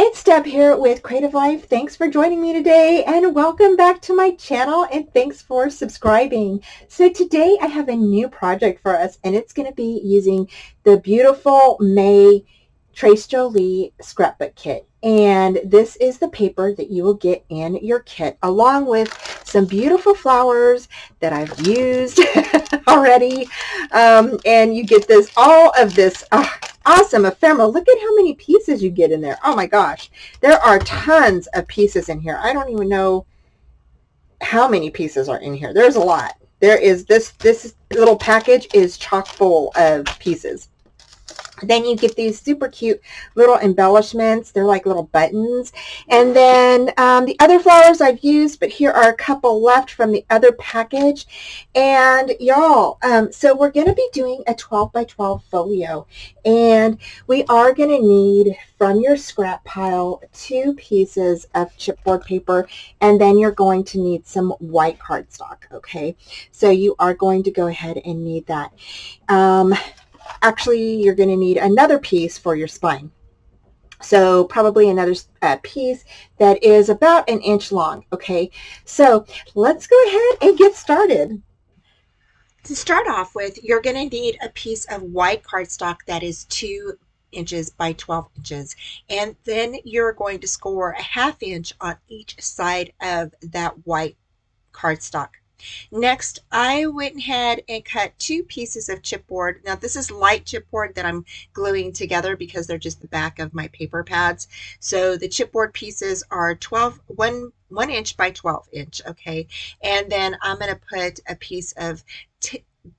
It's Deb here with Creative Life. Thanks for joining me today and welcome back to my channel and thanks for subscribing. So today I have a new project for us and it's going to be using the beautiful May Trace Jolie Scrapbook Kit. And this is the paper that you will get in your kit along with some beautiful flowers that I've used already. And you get all of this awesome ephemera. Look at how many pieces you get in there. Oh my gosh. There are tons of pieces in here. I don't even know how many pieces are in here. There's a lot. There is this little package is chock full of pieces. Then you get these super cute little embellishments. They're like little buttons. And then the other flowers I've used, but here are a couple left from the other package. And y'all, so we're going to be doing a 12 by 12 folio. And we are going to need from your scrap pile 2 pieces of chipboard paper. And then you're going to need some white cardstock, okay? So you are going to go ahead and need that. Actually, you're going to need another piece for your spine. So probably another piece that is about 1 inch long. Okay, so let's go ahead and get started. To start off with, you're going to need a piece of white cardstock that is 2 inches by 12 inches. And then you're going to score a 1/2 inch on each side of that white cardstock. Next, I went ahead and cut 2 pieces of chipboard. Now this is light chipboard that I'm gluing together because they're just the back of my paper pads. So the chipboard pieces are 1 inch by 12 inch, okay? And then I'm going to put a piece of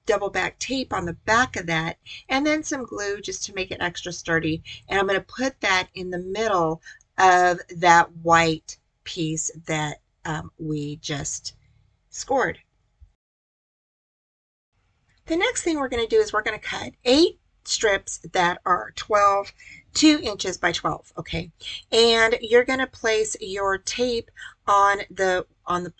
double back tape on the back of that and then some glue just to make it extra sturdy. And I'm going to put that in the middle of that white piece that we just scored. The next thing we're going to do is we're going to cut 8 strips that are 2 inches by 12, okay? And you're going to place your tape on the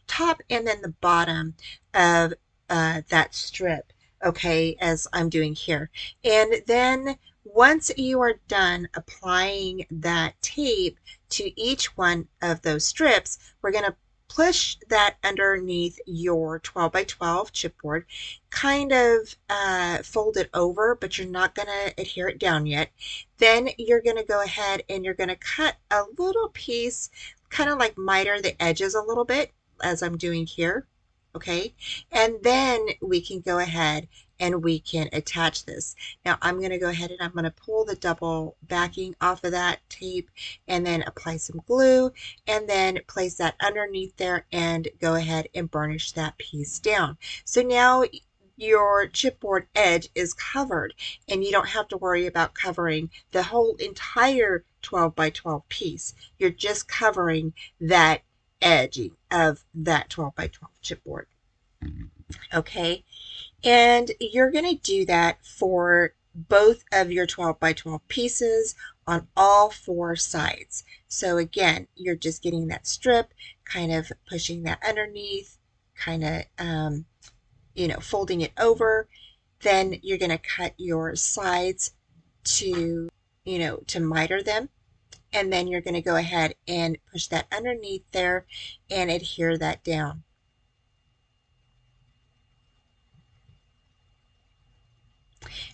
top and then the bottom of that strip, okay, as I'm doing here. And then once you are done applying that tape to each one of those strips, we're going to push that underneath your 12 by 12 chipboard, kind of fold it over, but you're not going to adhere it down yet. Then you're going to go ahead and you're going to cut a little piece, kind of like miter the edges a little bit, as I'm doing here, okay? And then we can go ahead and we can attach this. Now I'm going to go ahead and I'm going to pull the double backing off of that tape and then apply some glue and then place that underneath there and go ahead and burnish that piece down. So now your chipboard edge is covered and you don't have to worry about covering the whole entire 12 by 12 piece. You're just covering that edge of that 12 by 12 chipboard. Okay, and you're going to do that for both of your 12 by 12 pieces on all 4 sides. So again, you're just getting that strip, kind of pushing that underneath, kind of folding it over. Then you're going to cut your sides to miter them, and then you're going to go ahead and push that underneath there and adhere that down.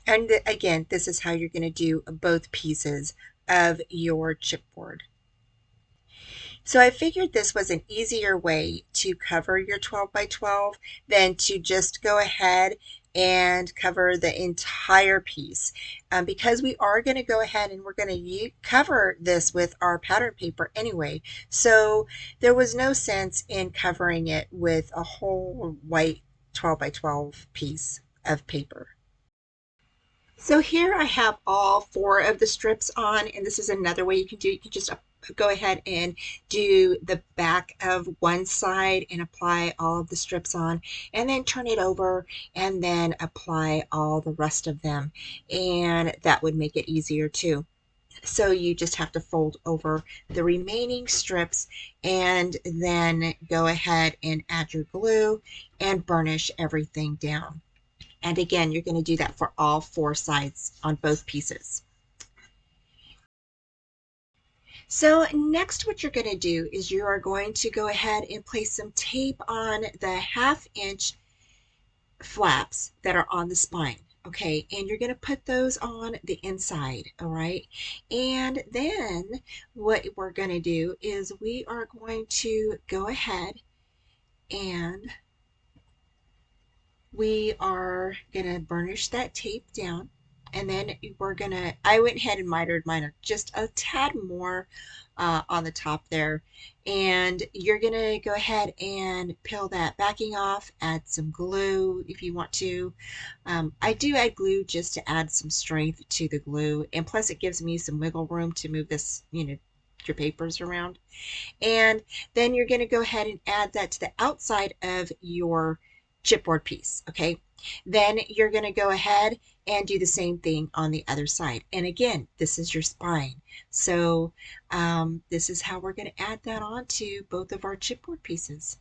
And again, this is how you're going to do both pieces of your chipboard. So I figured this was an easier way to cover your 12 by 12 than to just go ahead and cover the entire piece, because we are going to go ahead and we're going to cover this with our pattern paper anyway. So there was no sense in covering it with a whole white 12 by 12 piece of paper. So here I have all 4 of the strips on, and this is another way you can do it. You can just go ahead and do the back of one side and apply all of the strips on, and then turn it over and then apply all the rest of them, and that would make it easier too. So you just have to fold over the remaining strips and then go ahead and add your glue and burnish everything down. And again, you're going to do that for all 4 sides on both pieces. So next what you're going to do is you are going to go ahead and place some tape on the 1/2 inch flaps that are on the spine. Okay, and you're going to put those on the inside, all right? And then what we're going to do is we are going to go ahead and we are going to burnish that tape down. And then we're going to, I went ahead and mitered mine just a tad more on the top there. And you're going to go ahead and peel that backing off, add some glue if you want to. I do add glue just to add some strength to the glue. And plus it gives me some wiggle room to move this, your papers around. And then you're going to go ahead and add that to the outside of your chipboard piece, okay? Then you're going to go ahead and do the same thing on the other side. And again, this is your spine. So this is how we're going to add that onto both of our chipboard pieces.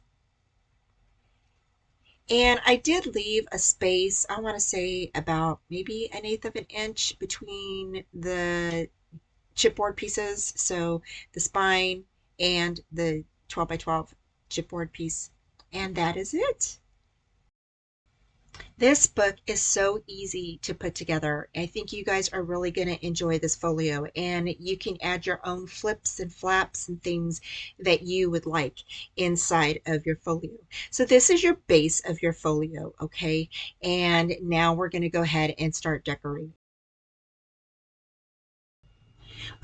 And I did leave a space, I want to say about maybe 1/8 of an inch between the chipboard pieces, so the spine and the 12 by 12 chipboard piece. And that is it. This book is so easy to put together. I think you guys are really going to enjoy this folio, and you can add your own flips and flaps and things that you would like inside of your folio. So this is your base of your folio, okay? And now we're going to go ahead and start decorating.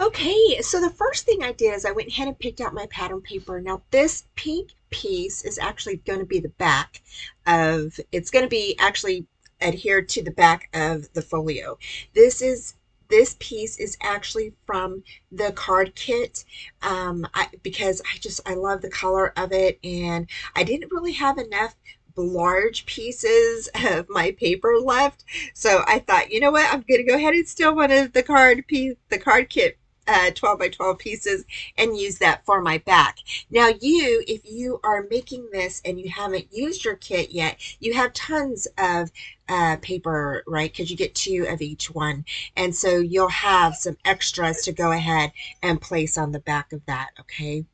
Okay, so the first thing I did is I went ahead and picked out my pattern paper. Now this pink piece is actually going to be the back of, it's going to be actually adhered to the back of the folio. This piece is actually from the card kit because I love the color of it, and I didn't really have enough large pieces of my paper left, so I thought, you know what, I'm going to go ahead and steal one of the card kit 12 by 12 pieces and use that for my back. Now if you are making this and you haven't used your kit yet, you have tons of paper, right? Because you get 2 of each one. And so you'll have some extras to go ahead and place on the back of that, okay?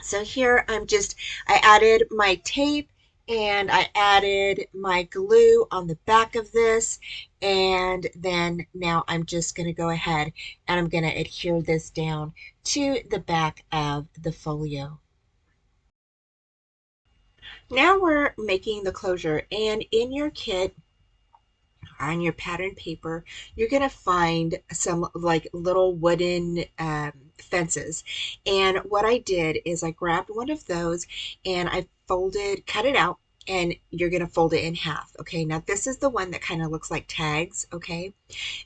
So here I added my tape and I added my glue on the back of this, and then now I'm just going to go ahead and I'm going to adhere this down to the back of the folio. Now we're making the closure, and in your kit on your pattern paper, you're going to find some like little wooden fences. And what I did is I grabbed one of those and I cut it out, and you're going to fold it in half. Okay, now this is the one that kind of looks like tags. Okay,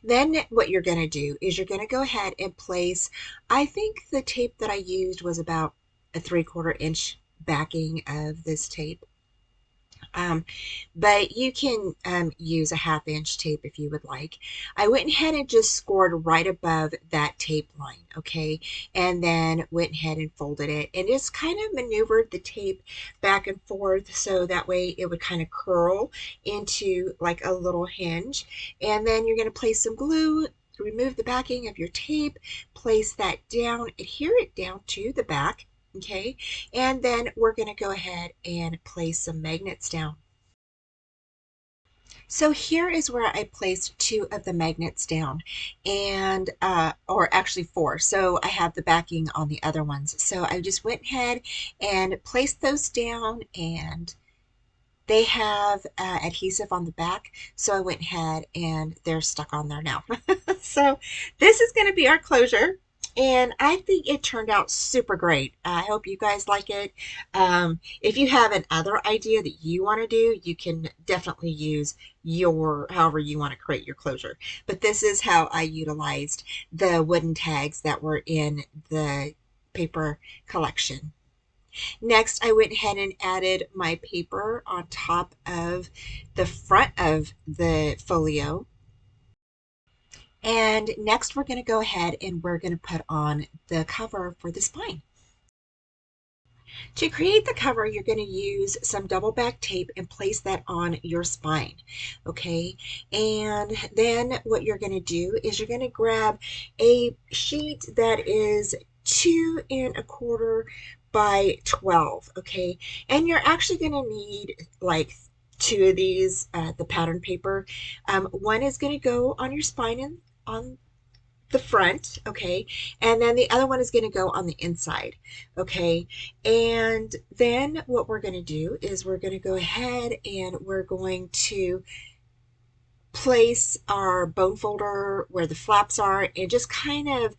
then what you're going to do is you're going to go ahead and place, I think the tape that I used was about a 3/4 inch backing of this tape. Um, but you can use a 1/2 inch tape if you would like. I went ahead and just scored right above that tape line, okay? And then went ahead and folded it and just kind of maneuvered the tape back and forth so that way it would kind of curl into like a little hinge. And then you're going to place some glue, remove the backing of your tape, place that down, adhere it down to the back. Okay, and then we're going to go ahead and place some magnets down. So here is where I placed 2 of the magnets down, and or actually 4. So I have the backing on the other ones. So I just went ahead and placed those down, and they have adhesive on the back, so I went ahead and they're stuck on there now. So this is going to be our closure, and I think it turned out super great. I hope you guys like it. If you have another idea that you want to do, you can definitely use however you want to create your closure. But this is how I utilized the wooden tags that were in the paper collection. Next, I went ahead and added my paper on top of the front of the folio. And next, we're going to go ahead and we're going to put on the cover for the spine. To create the cover, you're going to use some double back tape and place that on your spine, okay? And then what you're going to do is you're going to grab a sheet that is 2¼ by 12, okay? And you're actually going to need like two of these, the pattern paper. One is going to go on your spine and on the front, okay? And then the other one is going to go on the inside, okay? And then what we're going to do is we're going to go ahead and we're going to place our bone folder where the flaps are and just kind of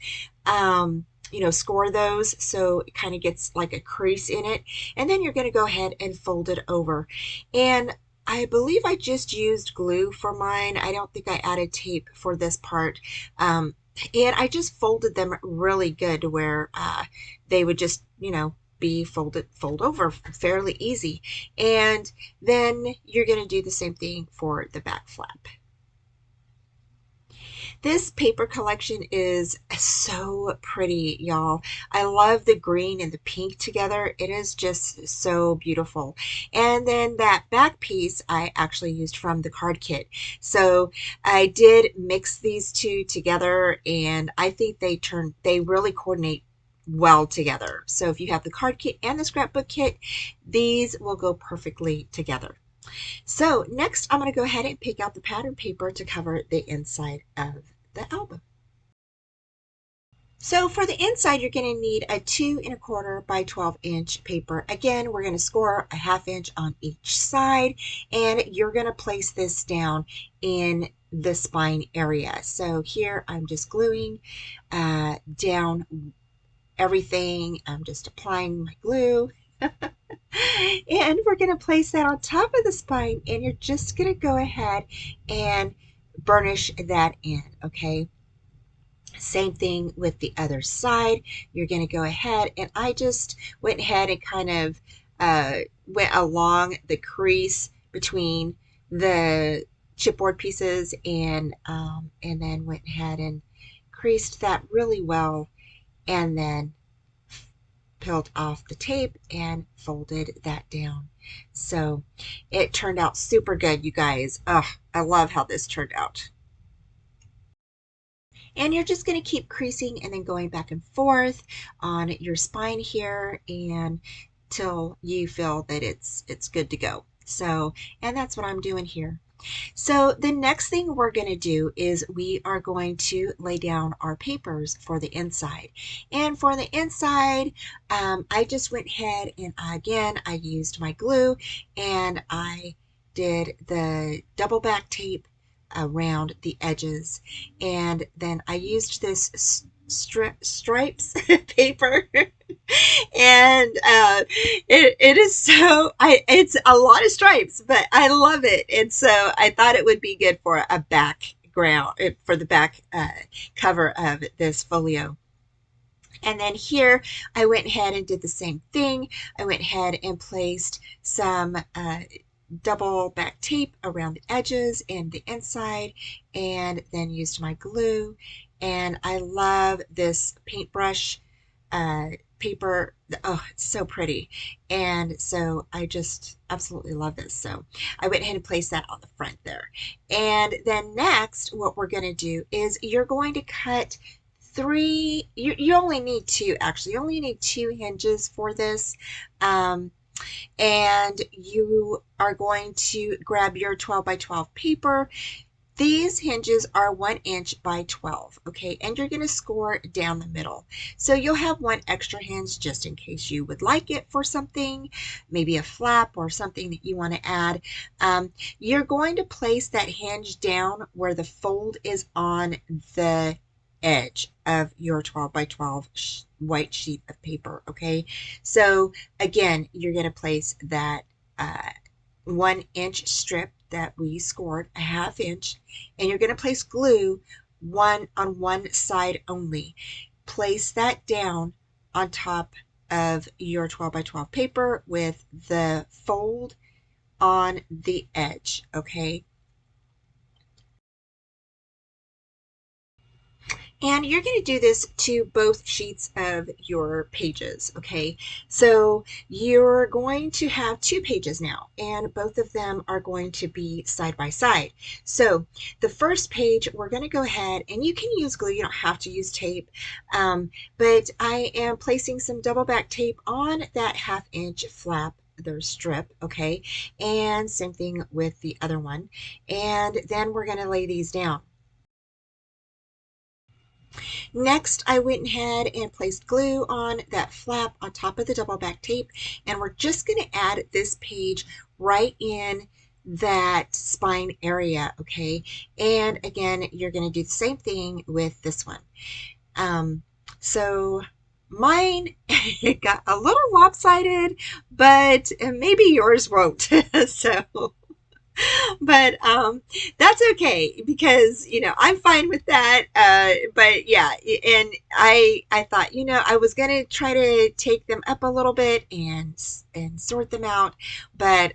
score those so it kind of gets like a crease in it. And then you're going to go ahead and fold it over. And I believe I just used glue for mine. I don't think I added tape for this part. And I just folded them really good to where they would just, be fold over fairly easy. And then you're going to do the same thing for the back flap. This paper collection is so pretty, y'all. I love the green and the pink together. It is just so beautiful. And then that back piece I actually used from the card kit. So I did mix these two together, and I think they really coordinate well together. So if you have the card kit and the scrapbook kit, these will go perfectly together. So next, I'm going to go ahead and pick out the pattern paper to cover the inside of the album. So for the inside, you're going to need a 2¼ by 12-inch paper. Again, we're going to score a 1/2 inch on each side, and you're going to place this down in the spine area. So here I'm just gluing down everything. I'm just applying my glue. And we're going to place that on top of the spine, and you're just going to go ahead and burnish that in, okay? Same thing with the other side. You're going to go ahead, and I just went ahead and kind of went along the crease between the chipboard pieces, and then went ahead and creased that really well, and then peeled off the tape and folded that down. So it turned out super good, you guys. Oh, I love how this turned out. And you're just going to keep creasing and then going back and forth on your spine here and till you feel that it's good to go. So, and that's what I'm doing here. So the next thing we're going to do is we are going to lay down our papers for the inside. And for the inside, I just went ahead and again, I used my glue and I did the double back tape around the edges. And then I used this stripes paper and it is so it's a lot of stripes, but I love it, and so I thought it would be good for a background for the back cover of this folio. And then here I went ahead and did the same thing. I went ahead and placed some double back tape around the edges and the inside, and then used my glue. And I love this paintbrush paper. Oh, it's so pretty. And so I just absolutely love this. So I went ahead and placed that on the front there. And then next, what we're going to do is you're going to cut three, you only need two, actually. You only need 2 hinges for this. And you are going to grab your 12 by 12 paper. These hinges are 1 inch by 12, okay, and you're going to score down the middle. So you'll have one extra hinge just in case you would like it for something, maybe a flap or something that you want to add. You're going to place that hinge down where the fold is on the edge of your 12 by 12 white sheet of paper, okay? So again, you're going to place that 1 inch strip that we scored a 1/2 inch, and you're going to place glue on one side only. Place that down on top of your 12 by 12 paper with the fold on the edge, okay? And you're going to do this to both sheets of your pages, okay? So you're going to have two pages now, and both of them are going to be side by side. So the first page, we're going to go ahead, and you can use glue, you don't have to use tape, but I am placing some double back tape on that 1/2 inch flap, the strip, okay? And same thing with the other one. And then we're going to lay these down. Next, I went ahead and placed glue on that flap on top of the double back tape, and we're just going to add this page right in that spine area, okay? And again, you're going to do the same thing with this one. So mine it got a little lopsided, but maybe yours won't. So but that's okay because I'm fine with that. But yeah, and I thought I was gonna try to take them up a little bit and sort them out, but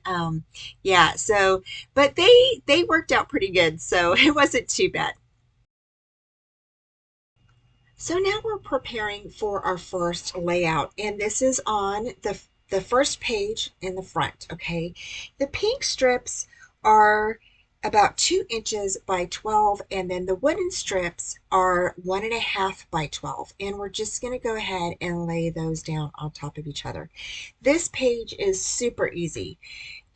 yeah. So but they worked out pretty good, so it wasn't too bad. So now we're preparing for our first layout, and this is on the first page in the front, okay? The pink strips are about 2 inches by 12, and then the wooden strips are 1.5 by 12, and we're just going to go ahead and lay those down on top of each other. This page is super easy,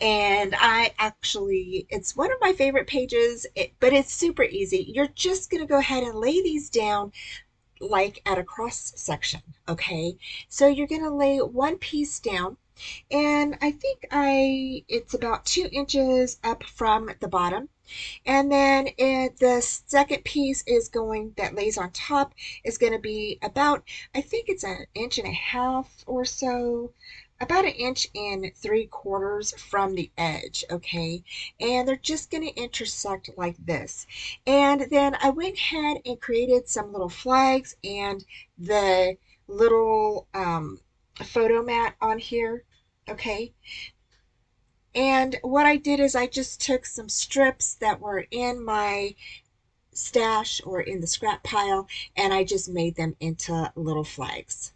and it's one of my favorite pages, but it's super easy. You're just going to go ahead and lay these down like at a cross section, okay? So you're going to lay one piece down, and I think it's about 2 inches up from the bottom. And then the second piece that lays on top is going to be about, I think it's 1.5 inches or so, about 1.75 inches from the edge, okay? And they're just going to intersect like this. And then I went ahead and created some little flags and the little photo mat on here, okay? And what I did is I just took some strips that were in my stash or in the scrap pile, and I just made them into little flags.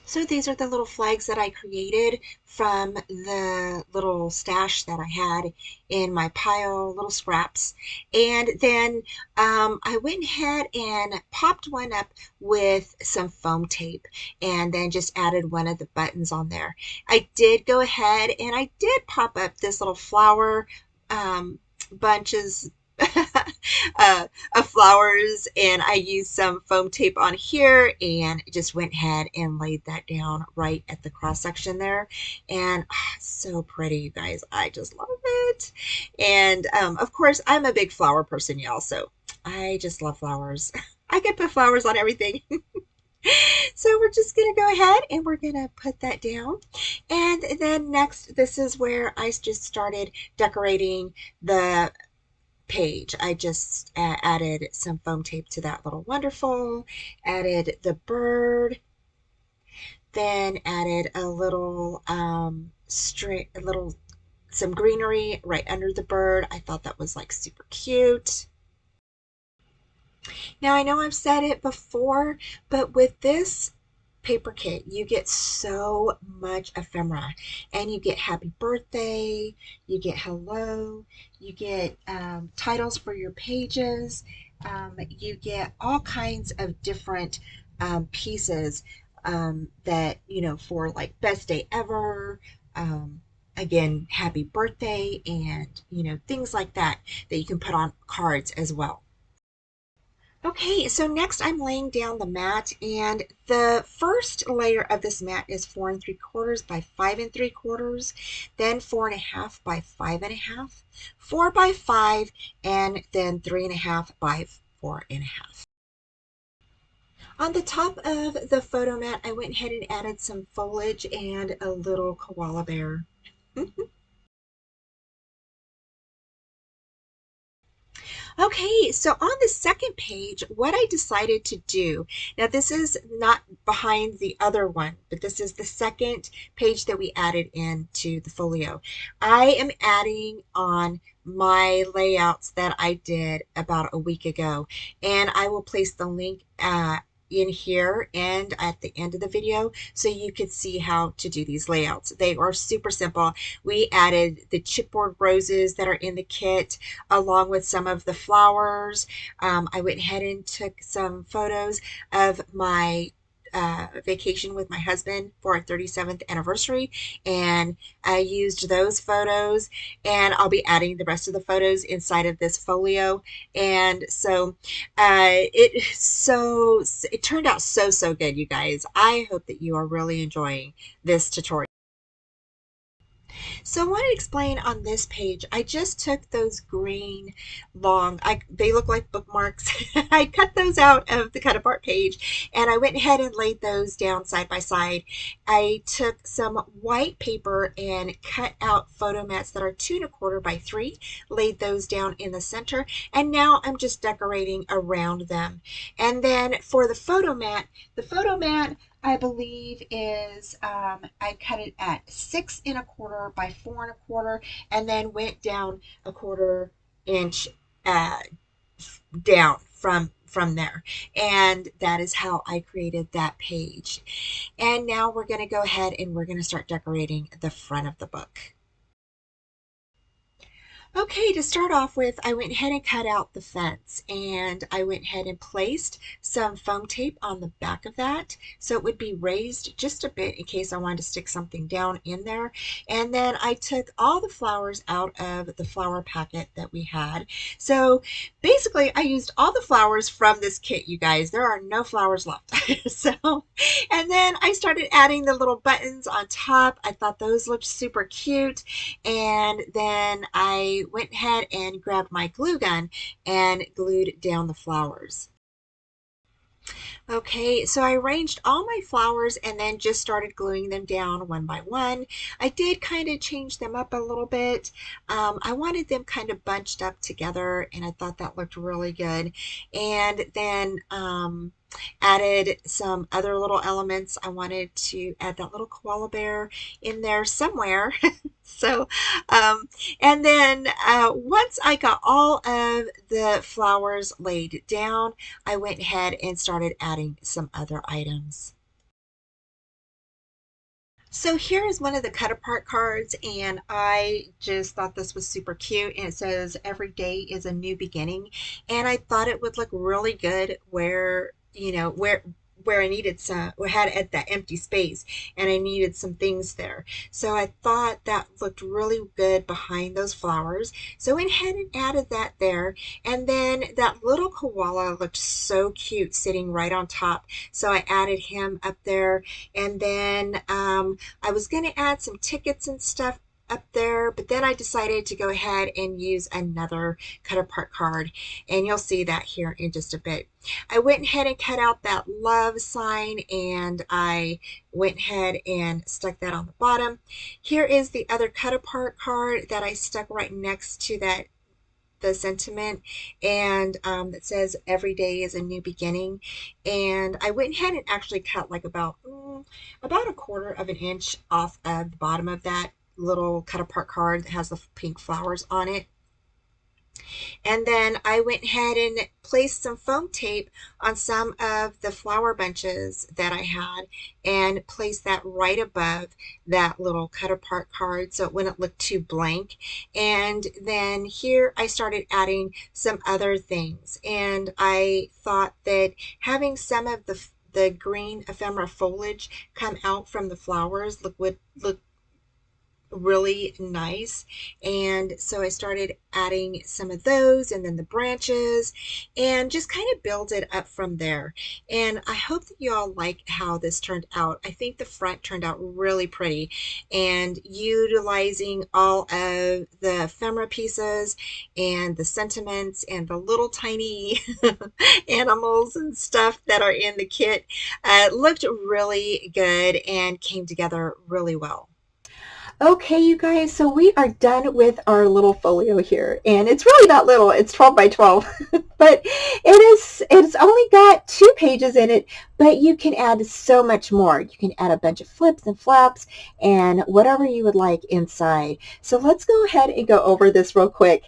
So these are the little flags that I created from the little stash that I had in my pile, little scraps. And then I went ahead and popped one up with some foam tape and then just added one of the buttons on there. I did go ahead and I did pop up this little flower bunches of flowers, and I used some foam tape on here and just went ahead and laid that down right at the cross section there. And so pretty, you guys. I just love it. And of course, I'm a big flower person, y'all, so I just love flowers. I could put flowers on everything. So we're just going to go ahead and we're going to put that down. And then next, this is where I just started decorating the page. I just added some foam tape to that little wonderful, added the bird, then added a little string, some greenery right under the bird. I thought that was like super cute. Now I know I've said it before, but with this paper kit, you get so much ephemera, and you get happy birthday, you get hello, you get titles for your pages, you get all kinds of different pieces that, for like best day ever, again, happy birthday, and, things like that that you can put on cards as well. Okay, so next I'm laying down the mat, and the first layer of this mat is 4 3/4 by 5 3/4, then 4.5 by 5.5, 4 by 5, and then 3.5 by 4.5. On the top of the photo mat, I went ahead and added some foliage and a little koala bear. Okay, so on the second page, what I decided to do, now this is not behind the other one, but this is the second page that we added into the folio. I am adding on my layouts that I did about a week ago, and I will place the link in here and at the end of the video so you could see how to do these layouts. They are super simple. We added the chipboard roses that are in the kit along with some of the flowers. I went ahead and took some photos of my vacation with my husband for our 37th anniversary, and I used those photos, and I'll be adding the rest of the photos inside of this folio. And so it turned out so good, you guys. I hope that you are really enjoying this tutorial. So I want to explain on this page, I just took those green they look like bookmarks. I cut those out of the cut apart page and I went ahead and laid those down side by side. I took some white paper and cut out photo mats that are 2¼ by 3, laid those down in the center, and now I'm just decorating around them. And then for the photo mat I believe is I cut it at 6¼ by 4¼ and then went down a 1/4 inch uh, down from there, and that is how I created that page. And now we're going to go ahead and we're going to start decorating the front of the book. Okay, to start off with, I went ahead and cut out the fence, and I went ahead and placed some foam tape on the back of that so it would be raised just a bit in case I wanted to stick something down in there. And then I took all the flowers out of the flower packet that we had. So basically I used all the flowers from this kit, you guys. There are no flowers left. And then I started adding the little buttons on top. I thought those looked super cute. And then I went ahead and grabbed my glue gun and glued down the flowers. Okay, so I arranged all my flowers and then just started gluing them down one by one. I did kind of change them up a little bit. I wanted them kind of bunched up together, and I thought that looked really good. And then added some other little elements. I wanted to add that little koala bear in there somewhere. So, and then once I got all of the flowers laid down, I went ahead and started adding some other items. So here is one of the cut apart cards, and I just thought this was super cute, and it says every day is a new beginning, and I thought it would look really good where where I needed some, or had at that empty space, and I needed some things there. So I thought that looked really good behind those flowers. So I went ahead and added that there. And then that little koala looked so cute sitting right on top. So I added him up there. And then I was going to add some tickets and stuff up there, but then I decided to go ahead and use another cut apart card, and you'll see that here in just a bit. I went ahead and cut out that love sign, and I went ahead and stuck that on the bottom. Here is the other cut apart card that I stuck right next to that, the sentiment, and that says every day is a new beginning. And I went ahead and actually cut like about a 1/4 inch off of the bottom of that little cut apart card that has the pink flowers on it. And then I went ahead and placed some foam tape on some of the flower bunches that I had and placed that right above that little cut apart card so it wouldn't look too blank. And then here I started adding some other things, and I thought that having some of the green ephemera foliage come out from the flowers would look really nice. And so I started adding some of those, and then the branches, and just kind of build it up from there. And I hope that you all like how this turned out. I think the front turned out really pretty, and utilizing all of the ephemera pieces and the sentiments and the little tiny animals and stuff that are in the kit looked really good and came together really well. Okay, you guys, so we are done with our little folio here, and it's really not little, it's 12 by 12, but it's only got 2 pages in it, but you can add so much more. You can add a bunch of flips and flaps and whatever you would like inside. So let's go ahead and go over this real quick.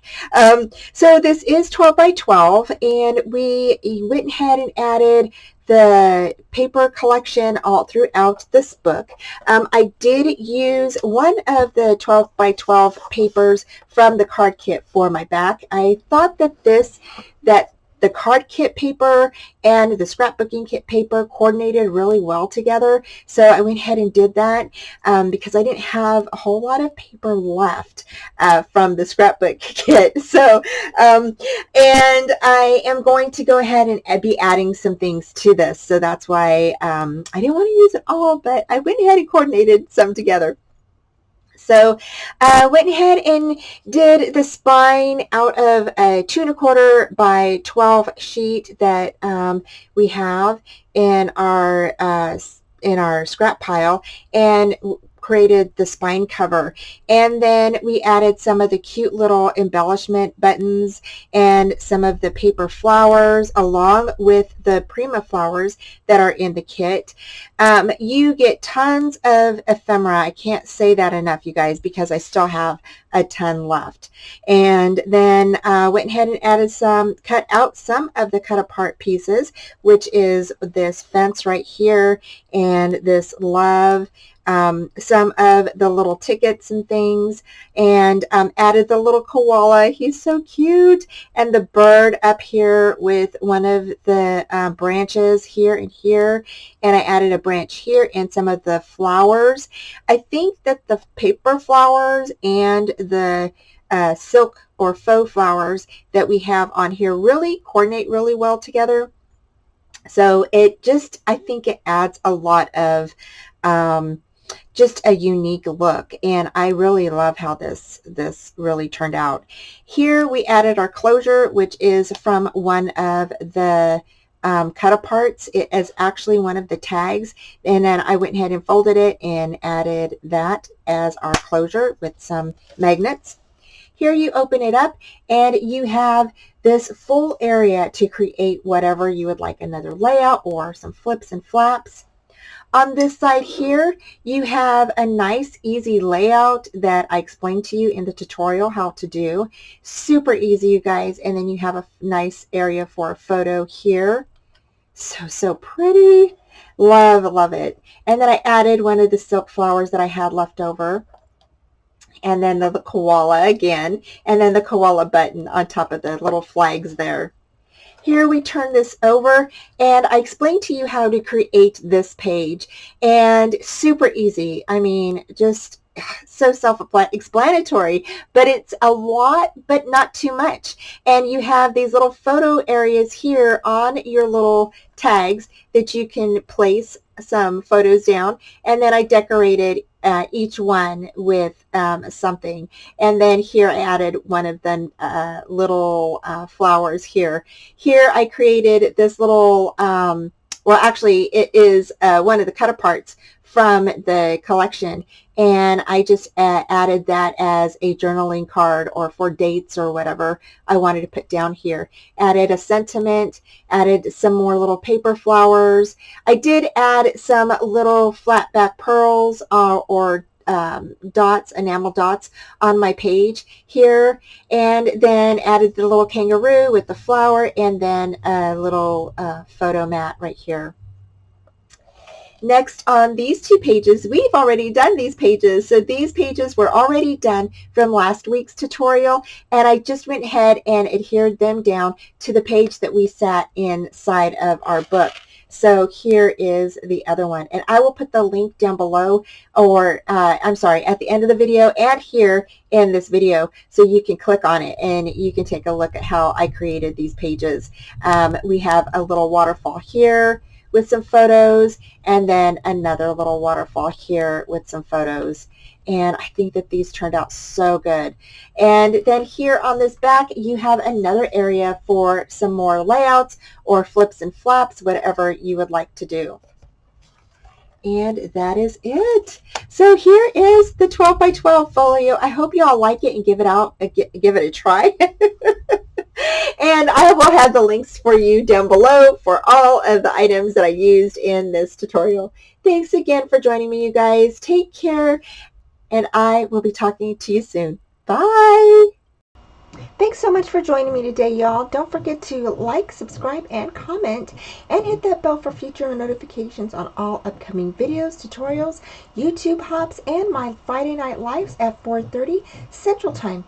So this is 12 by 12, and we went ahead and added the paper collection all throughout this book. I did use one of the 12 by 12 papers from the card kit for my back. I thought that the card kit paper and the scrapbooking kit paper coordinated really well together. So I went ahead and did that because I didn't have a whole lot of paper left from the scrapbook kit. So, and I am going to go ahead and be adding some things to this. So that's why I didn't want to use it all, but I went ahead and coordinated some together. So I went ahead and did the spine out of a 2¼ by 12 sheet that we have in our scrap pile, and created the spine cover. And then we added some of the cute little embellishment buttons and some of the paper flowers along with the Prima flowers that are in the kit. You get tons of ephemera. I can't say that enough, you guys, because I still have a ton left. And then went ahead and added cut out some of the cut apart pieces, which is this fence right here and this love, some of the little tickets and things, and added the little koala. He's so cute. And the bird up here with one of the branches here and here. And I added a branch here and some of the flowers. I think that the paper flowers and the silk or faux flowers that we have on here really coordinate really well together. So it just, I think it adds a lot of just a unique look, and I really love how this really turned out. Here we added our closure, which is from one of the cut aparts. It is actually one of the tags, and then I went ahead and folded it and added that as our closure with some magnets. Here you open it up and you have this full area to create whatever you would like, another layout or some flips and flaps. On this side here, you have a nice, easy layout that I explained to you in the tutorial how to do. Super easy, you guys. And then you have a nice area for a photo here. So pretty. Love, love it. And then I added one of the silk flowers that I had left over. And then the koala again. And then the koala button on top of the little flags there. Here we turn this over, and I explained to you how to create this page, and super easy. I mean, just so self-explanatory, but it's a lot, but not too much. And you have these little photo areas here on your little tags that you can place some photos down, and then I decorated each one with something. And then here I added one of the little flowers here. Here I created this little, well actually it is one of the cut aparts from the collection, and I just added that as a journaling card or for dates or whatever I wanted to put down here. Added a sentiment, added some more little paper flowers. I did add some little flat back pearls or dots, enamel dots on my page here, and then added the little kangaroo with the flower, and then a little photo mat right here. Next, on these 2 pages, we've already done these pages. So these pages were already done from last week's tutorial, and I just went ahead and adhered them down to the page that we sat inside of our book. So here is the other one, and I will put the link down below, or I'm sorry, at the end of the video and here in this video, so you can click on it and you can take a look at how I created these pages. We have a little waterfall here with some photos, and then another little waterfall here with some photos. And I think that these turned out so good. And then here on this back, you have another area for some more layouts or flips and flaps, whatever you would like to do. And that is it. So here is the 12 by 12 folio. I hope you all like it and give it a try. And I will have the links for you down below for all of the items that I used in this tutorial. Thanks again for joining me, you guys. Take care, and I will be talking to you soon. Bye. Thanks so much for joining me today, y'all. Don't forget to like, subscribe, and comment, and hit that bell for future notifications on all upcoming videos, tutorials, YouTube hops, and my Friday night lives at 4:30 Central Time.